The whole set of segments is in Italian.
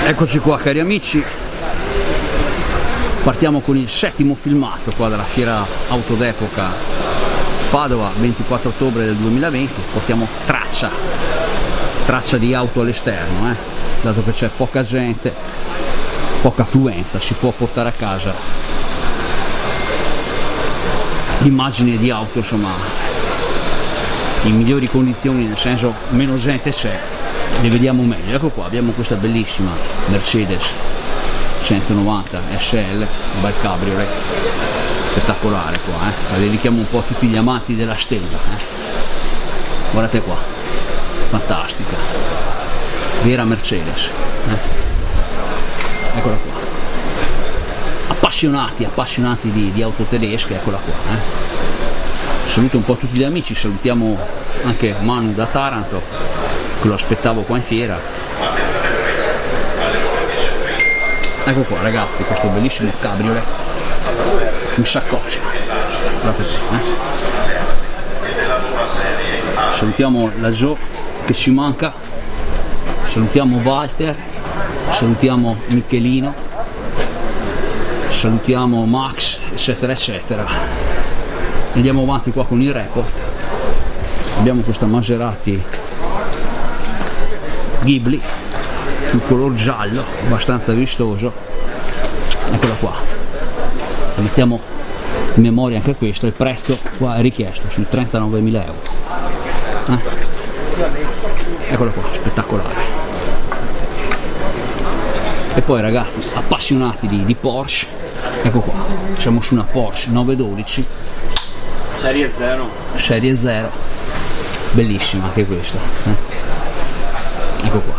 Eccoci qua cari amici, partiamo con il settimo filmato qua dalla fiera auto d'epoca Padova, 24 ottobre del 2020. Portiamo traccia di auto all'esterno, dato che c'è poca gente, poca affluenza, si può portare a casa l'immagine di auto insomma in migliori condizioni, nel senso meno gente c'è, le vediamo meglio. Ecco qua, abbiamo questa bellissima Mercedes 190 SL, un bel cabriolet spettacolare qua, la dedichiamo un po' a tutti gli amanti della stella, guardate qua, fantastica, vera Mercedes, eccola qua, appassionati di auto tedesche, eccola qua, Saluto un po' tutti gli amici, salutiamo anche Manu da Taranto che lo aspettavo qua in fiera. Ecco qua ragazzi, questo bellissimo cabriolet in saccoccia, guardate qua, Salutiamo la Jo che ci manca, salutiamo Walter, salutiamo Michelino, salutiamo Max, eccetera eccetera. Andiamo avanti qua con il report. Abbiamo questa Maserati Ghibli sul color giallo, abbastanza vistoso, eccola qua, mettiamo in memoria anche questo. Il prezzo qua è richiesto sui 39.000 euro, eccola qua, spettacolare. E poi ragazzi appassionati di Porsche, ecco qua, siamo su una Porsche 912 serie 0, bellissima anche questa, ecco qua,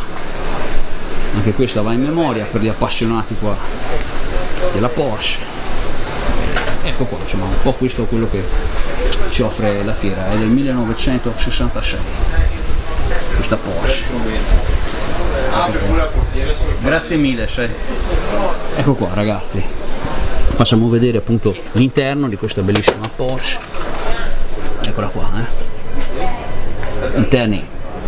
anche questa va in memoria per gli appassionati qua della Porsche. Ecco qua, insomma un po' questo è quello che ci offre la fiera, è del 1966 questa Porsche. Grazie mille. Ecco qua ragazzi, facciamo vedere appunto l'interno di questa bellissima Porsche, eccola qua, interni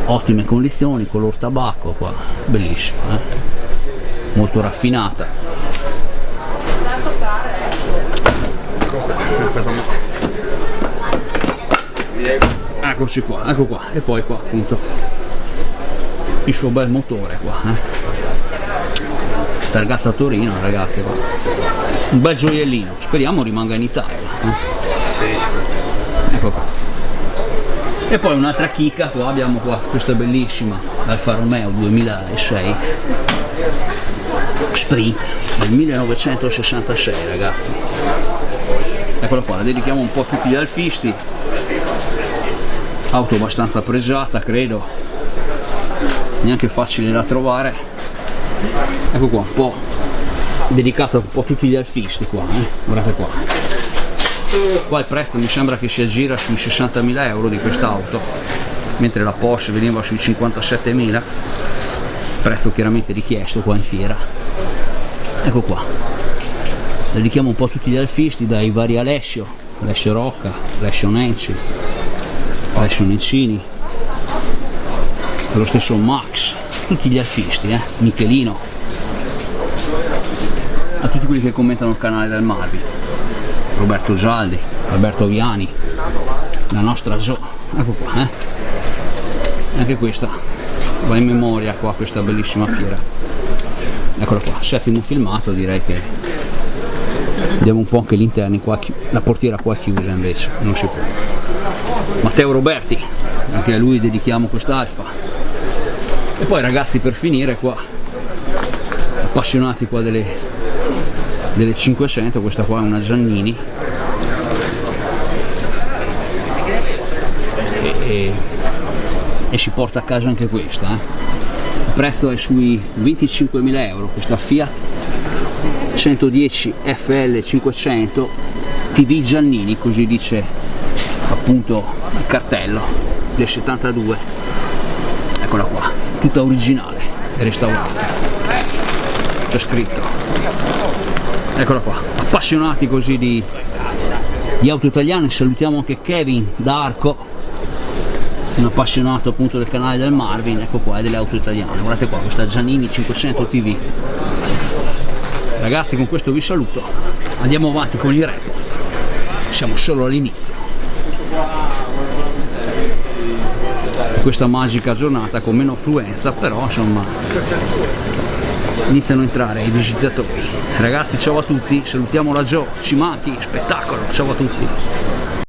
ottime condizioni, color tabacco qua, bellissima, molto raffinata. Eccoci qua, ecco qua, e poi qua appunto il suo bel motore qua, targato a Torino ragazzi, qua un bel gioiellino, speriamo rimanga in Italia, ecco qua. E poi un'altra chicca, qua abbiamo qua questa bellissima Alfa Romeo 2006 Sprint del 1966 ragazzi, eccola qua, la dedichiamo un po' a tutti gli alfisti, auto abbastanza pregiata credo, neanche facile da trovare, ecco qua, un po' dedicata un po' a tutti gli alfisti qua, guardate qua. Qua il prezzo mi sembra che si aggira sui 60.000 euro di quest'auto, mentre la Porsche veniva sui 57.000, prezzo chiaramente richiesto qua in fiera. Ecco qua, dedichiamo un po' a tutti gli alfisti, dai vari Alessio Rocca, Alessio Nenci, Alessio Nencini, lo stesso Max, tutti gli alfisti, Michelino, a tutti quelli che commentano il canale del Marvi, Roberto Gialdi, Alberto Viani, la nostra Jo, ecco qua, anche questa va in memoria qua, questa bellissima fiera. Eccola qua, settimo filmato, direi che vediamo un po' anche gli interni qua, la portiera qua è chiusa invece, non si può. Matteo Roberti, anche a lui dedichiamo quest'Alfa. E poi ragazzi, per finire qua, appassionati qua delle 500, questa qua è una Giannini e si porta a casa anche questa, il prezzo è sui 25.000 euro, questa Fiat 110 FL 500 TV Giannini, così dice appunto il cartello del 72, eccola qua, tutta originale e restaurata, c'è scritto, eccola qua, appassionati così di auto italiane. Salutiamo anche Kevin da Arco, un appassionato appunto del canale del Marvin, ecco qua, e delle auto italiane. Guardate qua, questa Giannini 500 TV. Ragazzi, con questo vi saluto, andiamo avanti con i report, siamo solo all'inizio. Questa magica giornata con meno affluenza, però insomma iniziano a entrare i visitatori. Ragazzi, ciao a tutti, salutiamo la Gio, ci manchi, spettacolo, ciao a tutti.